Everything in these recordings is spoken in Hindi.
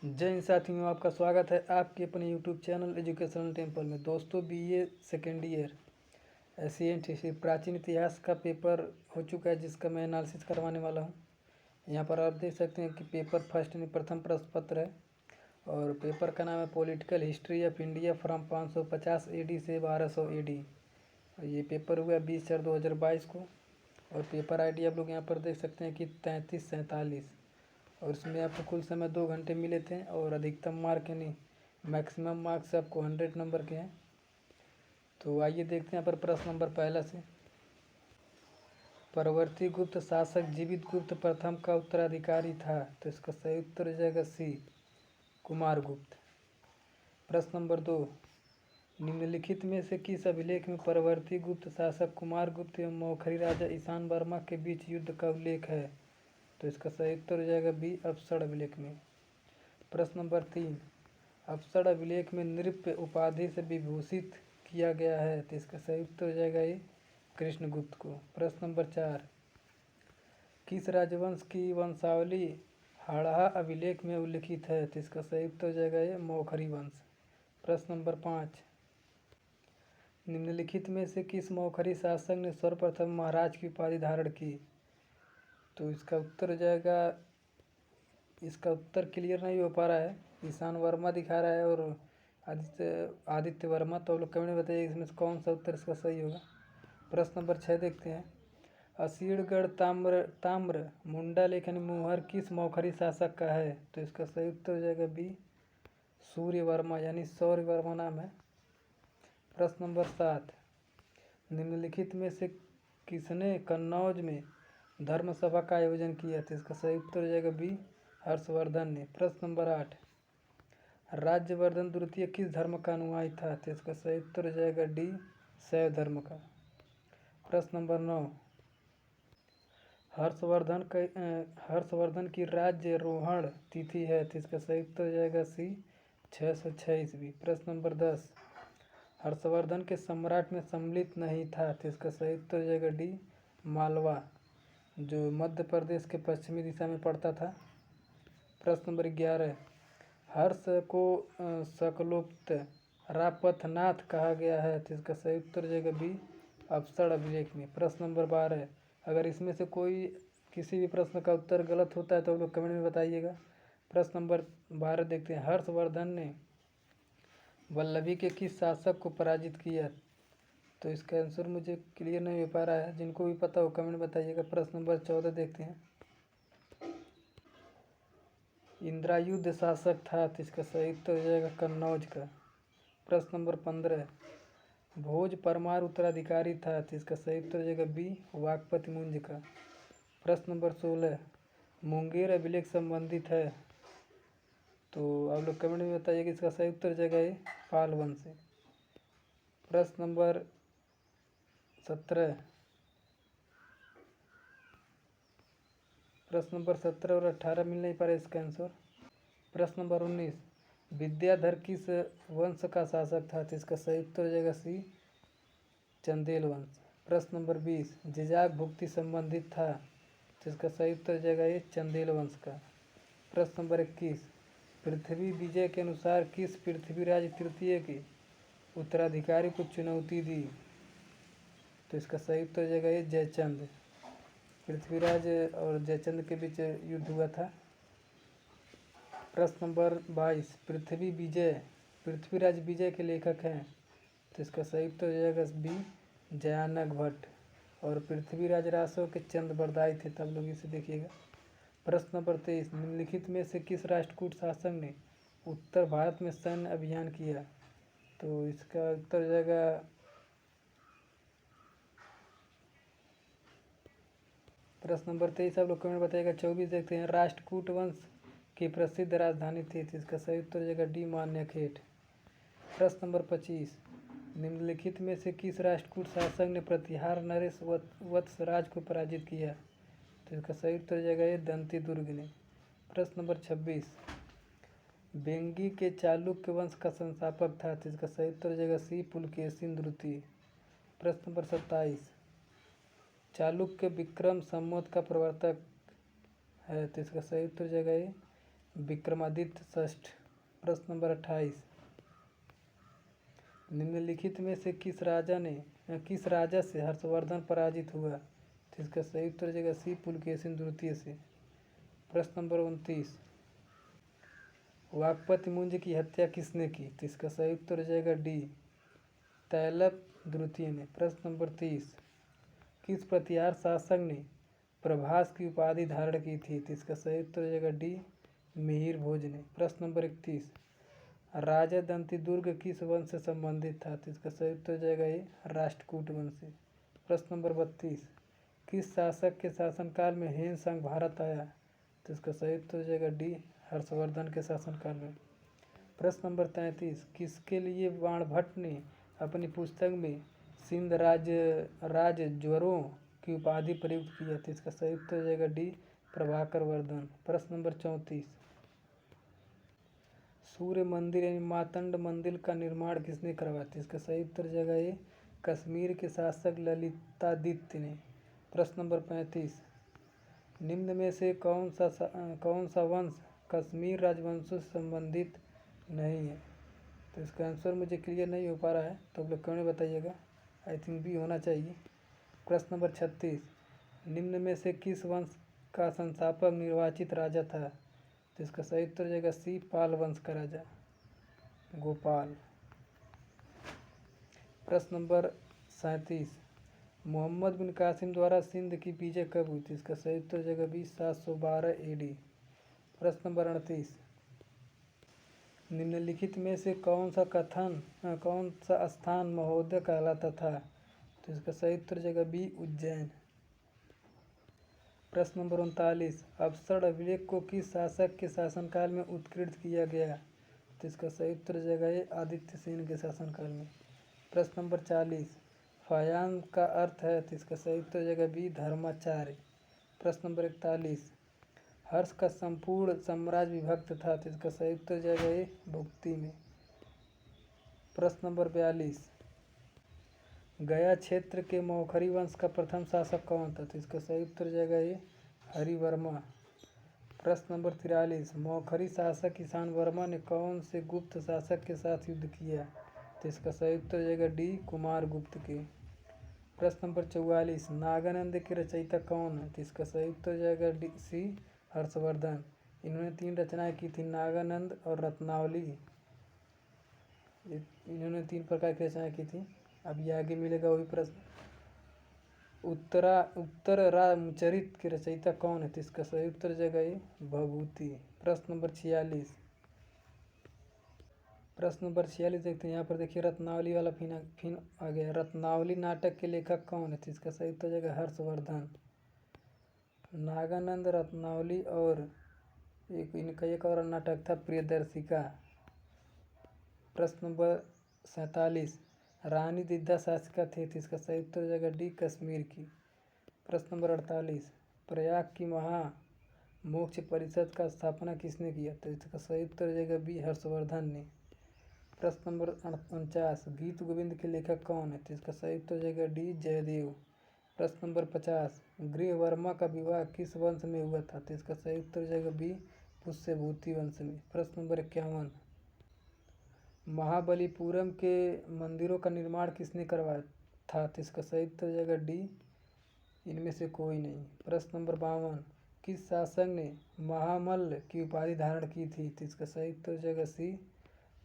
जय हिंद साथियों, आपका स्वागत है आपके अपने यूट्यूब चैनल एजुकेशनल टेम्पल में। दोस्तों, BA second year ancient history प्राचीन इतिहास का पेपर हो चुका है, जिसका मैं एनालिसिस करवाने वाला हूं। यहां पर आप देख सकते हैं कि पेपर फर्स्ट में प्रथम प्रश्न पत्र है और पेपर का नाम है political history of India from 550 AD से 1200 AD। ये पेपर हुआ 20/4/2022 को और पेपर ID आप लोग यहाँ पर देख सकते हैं कि 3347 और इसमें आपको कुल समय 2 घंटे मिले थे और अधिकतम मार्क यानी मैक्सिमम मार्क्स आपको 100 नंबर के हैं। तो आइए देखते हैं यहाँ पर प्रश्न नंबर पहला से। परवर्ती गुप्त शासक जीवित गुप्त प्रथम का उत्तराधिकारी था, तो इसका सही उत्तर हो जाएगा सी, कुमार गुप्त। प्रश्न नंबर 2, निम्नलिखित में से किस अभिलेख में परवर्ती गुप्त शासक कुमार गुप्त एवं मौखरी राजा ईशान वर्मा के बीच युद्ध का उल्लेख है? तो इसका सही उत्तर हो जाएगा बी, अफसर अभिलेख में। प्रश्न नंबर 3, अफसर अभिलेख में नृप उपाधि से विभूषित किया गया है, तो इसका सही उत्तर हो जाएगा ये कृष्णगुप्त को। प्रश्न नंबर 4, किस राजवंश की वंशावली हाड़हा अभिलेख में उल्लिखित है? तो इसका सही उत्तर हो जाएगा ये मौखरी वंश। प्रश्न नंबर 5, निम्नलिखित में से किस मौखरी शासक ने सर्वप्रथम महाराज की उपाधि धारण की? तो इसका उत्तर हो जाएगा, इसका उत्तर क्लियर नहीं हो पा रहा है, ईशान वर्मा दिखा रहा है और आदित्य वर्मा। तो आप लोग कमेंट में बताइए इसमें से कौन सा उत्तर इसका सही होगा। प्रश्न नंबर 6 देखते हैं। असीरगढ़ ताम्र मुंडा लेखन मुहर किस मौखरी शासक का है? तो इसका सही उत्तर हो जाएगा बी, सूर्य वर्मा यानी सौर्य वर्मा नाम है। प्रश्न नंबर 7, निम्नलिखित में से किसने कन्नौज में धर्म सभा का आयोजन किया? तो इसका सही उत्तर हो जाएगा बी, हर्षवर्धन ने। प्रश्न नंबर 8, राज्यवर्धन द्वितीय किस धर्म का अनुयायी था? तो इसका सही उत्तर हो जाएगा डी, शैव धर्म का। प्रश्न नंबर 9, हर्षवर्धन की राज्यारोहण तिथि है, तो इसका सही उत्तर हो जाएगा सी, 606 ईस्वी। प्रश्न नंबर 10, हर्षवर्धन के सम्राट में सम्मिलित नहीं था, तो इसका सही उत्तर हो जाएगा डी, मालवा, जो मध्य प्रदेश के पश्चिमी दिशा में पड़ता था। प्रश्न नंबर 11, हर्ष को शकलोत्त रापथनाथ कहा गया है, तो इसका सही उत्तर हो जाएगा बी, अफसर अभिलेख में। प्रश्न नंबर 12, अगर इसमें से कोई किसी भी प्रश्न का उत्तर गलत होता है तो आप लोग कमेंट में बताइएगा। प्रश्न नंबर 12 देखते हैं। हर्षवर्धन ने वल्लभी के किस शासक को पराजित किया? तो इसका आंसर मुझे क्लियर नहीं हो पा रहा है, जिनको भी पता हो कमेंट बताइएगा। प्रश्न नंबर 14 देखते हैं। इंद्रायुध शासक था, तो इसका सही उत्तर हो जाएगा कन्नौज का। प्रश्न नंबर 15, भोज परमार उत्तराधिकारी था, तो इसका सही उत्तर हो जाएगा बी, वाकपति मुंज का। प्रश्न नंबर 16, मुंगेर अभिलेख संबंधित है, तो आप लोग कमेंट में बताइए कि इसका सही उत्तर हो जाएगा ये पाल वंश से। प्रश्न नंबर 17, प्रश्न नंबर 17 और 18 मिल नहीं पा रहा इसका आंसर। प्रश्न नंबर 19, विद्याधर किस वंश का शासक था? तो इसका सही उत्तर हो जाएगा सी, चंदेल वंश। प्रश्न नंबर 20, जिजाक भुक्ति संबंधित था, तो इसका सही उत्तर हो जाएगा ये चंदेल वंश का। प्रश्न नंबर 21, पृथ्वी विजय के अनुसार किस पृथ्वीराज तृतीय के उत्तराधिकारी को चुनौती दी? तो इसका सही उत्तर हो जाएगा ये जयचंद। पृथ्वीराज और जयचंद के बीच युद्ध हुआ था। प्रश्न नंबर 22, पृथ्वीराज विजय के लेखक हैं, तो इसका सही उत्तर हो जाएगा बी, जयानक भट्ट। और पृथ्वीराज रासव के चंद बरदाई थे, तब लोग इसे देखिएगा। प्रश्न नंबर 23, निम्नलिखित में से किस राष्ट्रकूट शासक ने उत्तर भारत में सैन्य अभियान किया? तो इसका उत्तर हो जाएगा प्रश्न नंबर 23 आप लोग कमेंट बताइएगा। 24 देखते हैं। राष्ट्रकूट वंश की प्रसिद्ध राजधानी थी, तो इसका सही उत्तर हो जाएगा डी, मान्यखेट। प्रश्न नंबर 25, निम्नलिखित में से किस राष्ट्रकूट शासक ने प्रतिहार नरेश वत्सराज को पराजित किया? तो इसका सही उत्तर हो जाएगा ये दंती दुर्ग ने। प्रश्न नंबर 26, बेंगी के चालुक्य वंश का संस्थापक था, तो इसका सही उत्तर हो जाएगा सी, पुलकेशिन द्वितीय। प्रश्न नंबर 27, चालुक्य विक्रम संवत का प्रवर्तक है, तो इसका सही उत्तर हो जाएगा ये विक्रमादित्य षष्ठ। प्रश्न नंबर 28, निम्नलिखित में से किस राजा से हर्षवर्धन पराजित हुआ? तो इसका सही उत्तर हो जाएगा सी, पुलकेशिन द्वितीय से। प्रश्न नंबर 29, वाकपति मुंज की हत्या किसने की? तो इसका सही उत्तर हो जाएगा डी, तैलप द्वितीय ने। प्रश्न नंबर 30, किस प्रतिहार शासक ने प्रभास की उपाधि धारण की थी? तो इसका सही उत्तर हो जाएगा डी, मिहिर भोज ने। प्रश्न नंबर 31, राजा दंती दुर्ग किस वंश से संबंधित था? तो इसका सही उत्तर हो जाएगा ए, राष्ट्रकूट वंश से। प्रश्न नंबर 32, किस शासक के शासनकाल में हेन संघ भारत आया? तो इसका सही उत्तर हो जाएगा डी, हर्षवर्धन के शासनकाल में। प्रश्न नंबर 33, किसके लिए बाणभट्ट ने अपनी पुस्तक में सिंध राजज्वरों की उपाधि प्रयुक्त किया? तो इसका सही उत्तर हो जाएगा डी, प्रभाकर वर्धन। प्रश्न नंबर 34, सूर्य मंदिर यानी मातंड मंदिर का निर्माण किसने करवाया? तो इसका सही उत्तर हो जाएगा ए, कश्मीर के शासक ललितादित्य ने। प्रश्न नंबर 35, निम्न में से कौन सा वंश कश्मीर राजवंशों से संबंधित नहीं है? तो इसका आंसर मुझे क्लियर नहीं हो पा रहा है, तो आप लोग क्यों नहीं बताइएगा। आई थिंक बी होना चाहिए। प्रश्न नंबर 36, निम्न में से किस वंश का संस्थापक निर्वाचित राजा था? तो इसका सही उत्तर हो जाएगा सी, पाल वंश का राजा गोपाल। प्रश्न नंबर 37, मोहम्मद बिन कासिम द्वारा सिंध की विजय कब हुई थी? इसका सही उत्तर हो जाएगा बी, 712 AD। प्रश्न नंबर 38, निम्नलिखित में से कौन सा स्थान महोदय कहलाता था? तो इसका सही उत्तर हो जाएगा बी, उज्जैन। प्रश्न नंबर 39, अवसर अभिलेख को किस शासक के शासनकाल में उत्कीर्णित किया गया? तो इसका सही उत्तर हो जाएगा ये, आदित्य सेन के शासनकाल में। प्रश्न नंबर 40, फायान का अर्थ है? तो इसका सही उत्तर हो जाएगा बी, धर्माचार्य। प्रश्न नंबर 41, हर्ष का संपूर्ण साम्राज्य विभक्त था? तो इसका सही उत्तर हो जाएगा ये, भुक्ति में। प्रश्न नंबर 42, गया क्षेत्र के मौखरी वंश का प्रथम शासक कौन था? तो इसका सही उत्तर हो जाएगा ये, हरिवर्मा। प्रश्न नंबर 43, मौखरी शासक किसान वर्मा ने कौन से गुप्त शासक के साथ युद्ध किया? तो इसका सही उत्तर हो जाएगा डी, कुमार गुप्त के। प्रश्न नंबर 44, नागानंद के रचयिता कौन है? तो इसका सही उत्तर हो जाएगा डी, सी, हर्षवर्धन। इन्होंने 3 रचनाएं की थी, नागानंद और रत्नावली। इन्होंने 3 प्रकार की रचनाएं की थी। अब ये आगे मिलेगा वही प्रश्न। उत्तर रामचरित के रचयिता कौन है? तो इसका सही उत्तर जाएगा ये, भभूति। प्रश्न नंबर 46, देखते हैं। यहाँ पर देखिए रत्नावली वाला फिन आ गया। रत्नावली नाटक के लेखक कौन है? तो इसका सही उत्तर जाएगा हर्षवर्धन। नागानंद, रत्नावली और इनका एक और नाटक था प्रियदर्शिका। प्रश्न नंबर 47, रानी दिद्दा शासिका थी? तो इसका सही उत्तर हो जाएगा डी, कश्मीर की। प्रश्न नंबर 48, प्रयाग की मोक्ष परिषद का स्थापना किसने किया? तो इसका सही उत्तर हो जाएगा बी, हर्षवर्धन ने। प्रश्न नंबर 49, गीत गोविंद के लेखक कौन है? तो इसका सही उत्तर हो जाएगा डी, जयदेव। प्रश्न नंबर 50, गृहवर्मा का विवाह किस वंश में हुआ था? तो इसका सही उत्तर हो जाएगा बी, पुष्यभूति वंश में। प्रश्न नंबर 51, महाबलीपुरम के मंदिरों का निर्माण किसने करवाया था? तो इसका सही उत्तर हो जाएगा डी, इनमें से कोई नहीं। प्रश्न नंबर 52, किस शासक ने महामल्ल की उपाधि धारण की थी? तो इसका सही उत्तर हो जाएगा सी,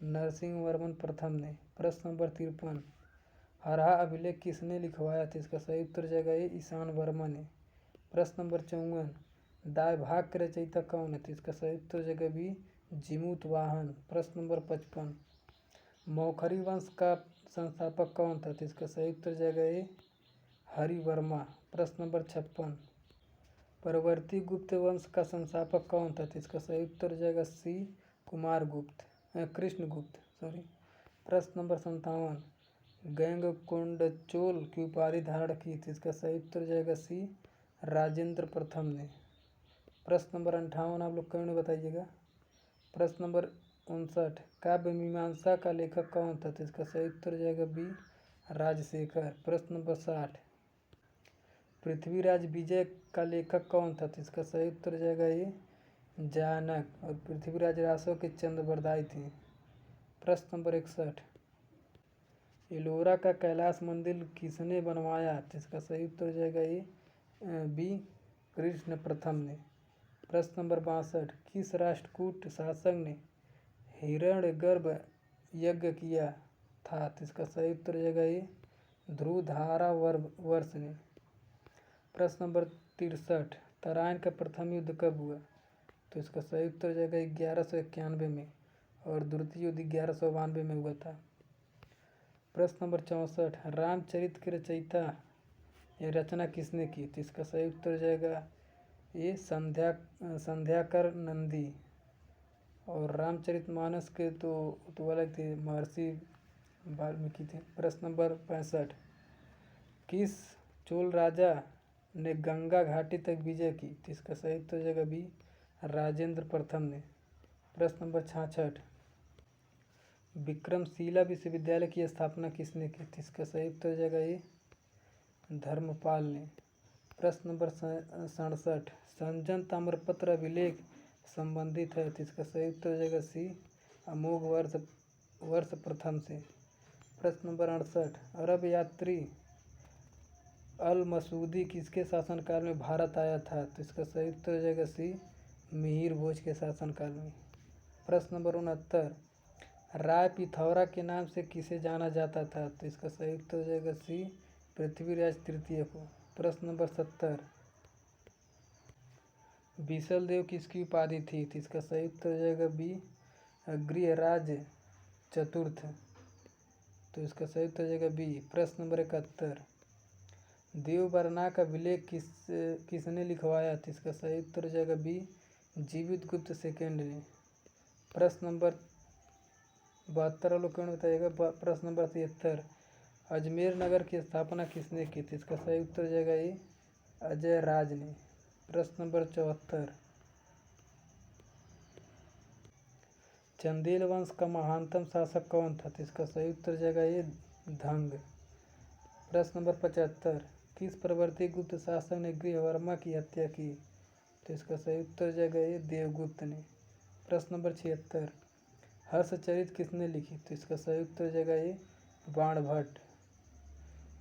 नरसिंह वर्मन प्रथम ने। प्रश्न नंबर 53, हरहा अभिलेख किसने लिखवाया था? इसका सही उत्तर हो जाएगा ये, ईशान वर्मा ने। प्रश्न नंबर 54, दाय भाग के रचयिता कौन है? तो इसका सही उत्तर हो जाएगा बी, जिमूत वाहन। प्रश्न नंबर 55, मौखरी वंश का संस्थापक कौन था? तो इसका सही उत्तर जाएगा ये, हरिवर्मा। प्रश्न नंबर 56, परवर्ती गुप्त वंश का संस्थापक कौन था? तो इसका सही उत्तर जाएगा सी, कृष्णगुप्त। प्रश्न नंबर 57, गैंगकोंडचोल की उपाधि धारण की थी? इसका सही उत्तर जाएगा सी, राजेंद्र प्रथम ने। प्रश्न नंबर 58 आप लोग क्यों नहीं बताइएगा। प्रश्न नंबर 59, काव्य मीमांसा का लेखक कौन था? तो इसका सही उत्तर जाएगा बी, राजशेखर। प्रश्न नंबर 60, पृथ्वीराज विजय का लेखक कौन था? तो इसका सही उत्तर जाएगा ये, जानक और पृथ्वीराज रासो की चंद्रबरदाई थी। प्रश्न नंबर 61, एलोरा का कैलाश मंदिर किसने बनवाया? तो इसका सही उत्तर हो जाएगा ए बी कृष्ण प्रथम ने। प्रश्न नंबर 62, किस राष्ट्रकूट शासक ने हिरण्यगर्भ यज्ञ किया था? तो इसका सही उत्तर हो जाएगा ए ध्रुवधारा वर्ष ने। प्रश्न नंबर 63, तराइन का प्रथम युद्ध कब हुआ? तो इसका सही उत्तर हो जाएगा 1191 में और द्वितीय युद्ध 1192 में हुआ था। प्रश्न नंबर 64, रामचरित की रचयिता या रचना किसने की? तो इसका सही उत्तर हो जाएगा ये संध्याकर नंदी। और रामचरितमानस के तो अलग थे, महर्षि वाल्मीकि थे। प्रश्न नंबर 65, किस चोल राजा ने गंगा घाटी तक विजय की? तो इसका सही उत्तर हो जाएगा बी राजेंद्र प्रथम ने। प्रश्न नंबर 66, विक्रमशिला विश्वविद्यालय की स्थापना किसने की? तो इसका सही उत्तर हो जाएगा ये धर्मपाल ने। प्रश्न नंबर 67, संजन ताम्रपत्र अभिलेख संबंधित है? तो इसका सही उत्तर हो जाएगा सी अमोघ वर्ष प्रथम से। प्रश्न नंबर 68, अरब यात्री अल मसूदी किसके शासनकाल में भारत आया था? तो इसका सही उत्तर हो जाएगा सी मिहिर भोज के शासनकाल में। प्रश्न नंबर 69, राय पिथौरा के नाम से किसे जाना जाता था? तो इसका सही उत्तर हो जाएगा सी पृथ्वीराज तृतीय को। प्रश्न नंबर 70, बिसल देव किसकी उपाधि थी? तो इसका सही उत्तर हो जाएगा बी गृहराज चतुर्थ। तो इसका सही उत्तर हो जाएगा बी। प्रश्न नंबर 71, देवबरना का विलेख किसने लिखवाया? तो इसका सही उत्तर हो जाएगा बी जीवित गुप्त सेकेंड ने। प्रश्न नंबर 72 अवलोकन बताइएगा। प्रश्न नंबर 73, अजमेर नगर की स्थापना किसने की? तो इसका सही उत्तर हो जाएगा ये अजय राज ने। प्रश्न नंबर 74, चंदेल वंश का महानतम शासक कौन था? तो इसका सही उत्तर हो जाएगा ये धंग। प्रश्न नंबर 75, किस प्रवर्ती गुप्त शासक ने गृहवर्मा की हत्या की? तो इसका सही उत्तर हो जाएगा ये देवगुप्त ने। प्रश्न नंबर 76, हर्षचरित किसने लिखी? तो इसका सही उत्तर हो जाएगा ये बाणभट्ट।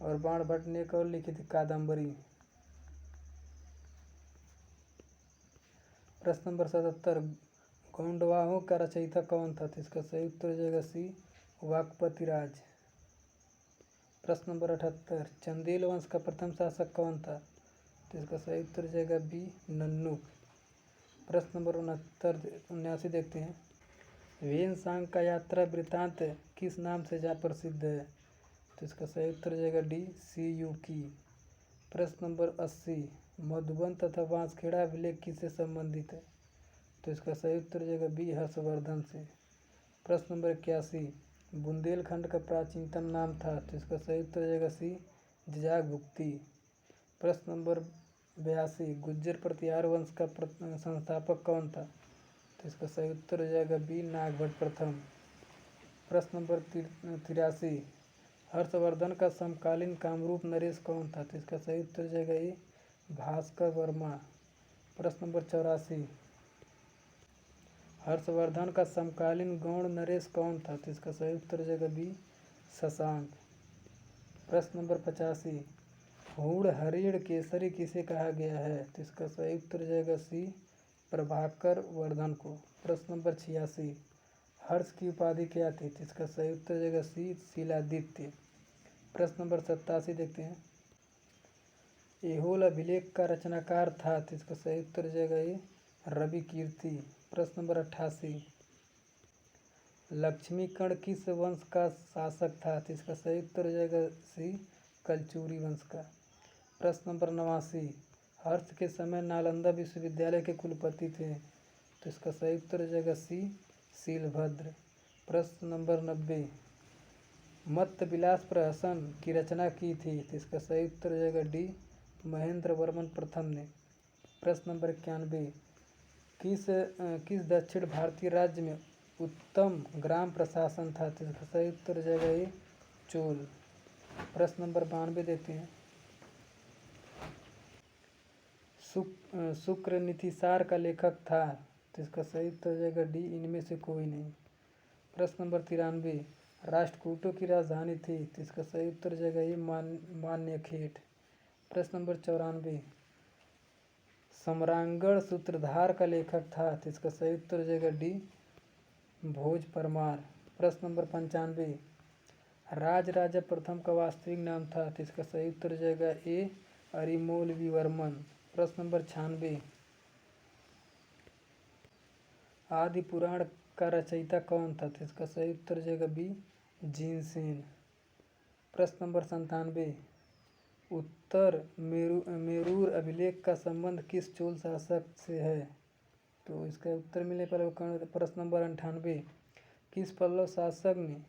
और बाणभट्ट ने एक और लिखी थी कादम्बरी। प्रश्न नंबर 77, गोंडवाहों का रचयिता कौन था? तो इसका सही उत्तर हो जाएगा सी वाकपतिराज। प्रश्न नंबर 78, चंदेल वंश का प्रथम शासक कौन था? तो इसका सही उत्तर हो जाएगा बी नन्नुक। प्रश्न नंबर 79 देखते हैं, वेनसांग का यात्रा वृत्तांत किस नाम से जहाँ प्रसिद्ध है? तो इसका सही उत्तर हो जाएगा डी सीयूकी। प्रश्न नंबर 80, मधुबन तथा बांसखेड़ा अभिलेख किससे संबंधित है? तो इसका सही उत्तर हो जाएगा बी हर्षवर्धन से। प्रश्न नंबर 81, बुंदेलखंड का प्राचीनतम नाम था? तो इसका सही उत्तर हो जाएगा सी जिजागुप्ती। प्रश्न नंबर 82, गुज्जर प्रतिहार वंश का संस्थापक कौन था? तो इसका सही उत्तर हो जाएगा बी नागभट्ट प्रथम। प्रश्न नंबर 83, हर्षवर्धन का समकालीन कामरूप नरेश कौन था? तो इसका सही उत्तर हो जाएगा ये भास्कर वर्मा। प्रश्न नंबर 84, हर्षवर्धन का समकालीन गौड़ नरेश कौन था? तो इसका सही उत्तर हो जाएगा बी शशांक। प्रश्न नंबर 85, हूण हरिण केसरी किसे कहा गया है? तो इसका सही उत्तर हो जाएगा सी प्रभाकर वर्धन को। प्रश्न नंबर 86, हर्ष की उपाधि क्या थी? तो इसका सही उत्तर हो जाएगा सी शीलादित्य। प्रश्न नंबर 87 देखते हैं, एहोल अभिलेख का रचनाकार था? तो इसका सही उत्तर हो जाएगा ये रवि कीर्ति। प्रश्न नंबर 88, लक्ष्मीकर्ण किस वंश का शासक था? तो इसका सही उत्तर हो जाएगा सी कलचुरी वंश का। प्रश्न नंबर 89, हर्ष के समय नालंदा विश्वविद्यालय के कुलपति थे? तो इसका सही उत्तर हो जाएगा सी शीलभद्र। प्रश्न नंबर 90, मत्त विलास प्रहसन की रचना की थी? तो इसका सही उत्तर हो जाएगा डी महेंद्र वर्मन प्रथम ने। प्रश्न नंबर 91, किस दक्षिण भारतीय राज्य में उत्तम ग्राम प्रशासन था? तो इसका सही उत्तर हो जाएगा ये चोल। प्रश्न नंबर 92 देखते हैं, शुक्र नीतिसार का लेखक था? तो इसका सही उत्तर हो जाएगा डी, इनमें से कोई नहीं। प्रश्न नंबर 93, राष्ट्रकूटों की राजधानी थी, तो इसका सही उत्तर हो जाएगा ये मान्यखेट। प्रश्न नंबर 94, सम्रांगण सूत्रधार का लेखक था, तो इसका सही उत्तर हो जाएगा डी, भोज परमार। प्रश्न नंबर 95, राजराजा प्रथम का वास्तविक नाम था, तो इसका सही उत्तर हो जाएगा ए, अरिमोलविवर्मन। प्रश्न नंबर 96, आदि पुराण का रचयिता कौन था, तो इसका सही उत्तर हो जाएगा बी, जिनसेन। प्रश्न नंबर 97, उत्तर मेरूर अभिलेख का संबंध किस चोल शासक से है, तो इसका उत्तर मिलने पर प्रश्न नंबर 98, किस पल्लव शासक ने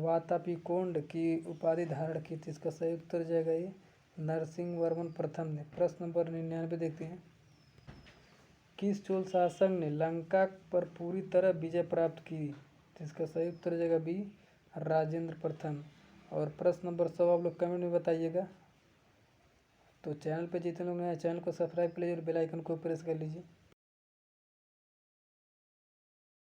वातापिकोंड की उपाधि धारण की थी, इसका सही उत्तर हो जाएगा ये नरसिंह वर्मन प्रथम ने। प्रश्न नंबर 99 देखते हैं, किस चोल शासक ने लंका पर पूरी तरह विजय प्राप्त की, तो इसका सही उत्तर हो जाएगा बी, राजेंद्र प्रथम। और प्रश्न नंबर 100 आप लोग कमेंट में बताइएगा। तो चैनल पे जितने लोग नए चैनल को सब्सक्राइब कर लीजिए और बेल आइकन को प्रेस कर लीजिए।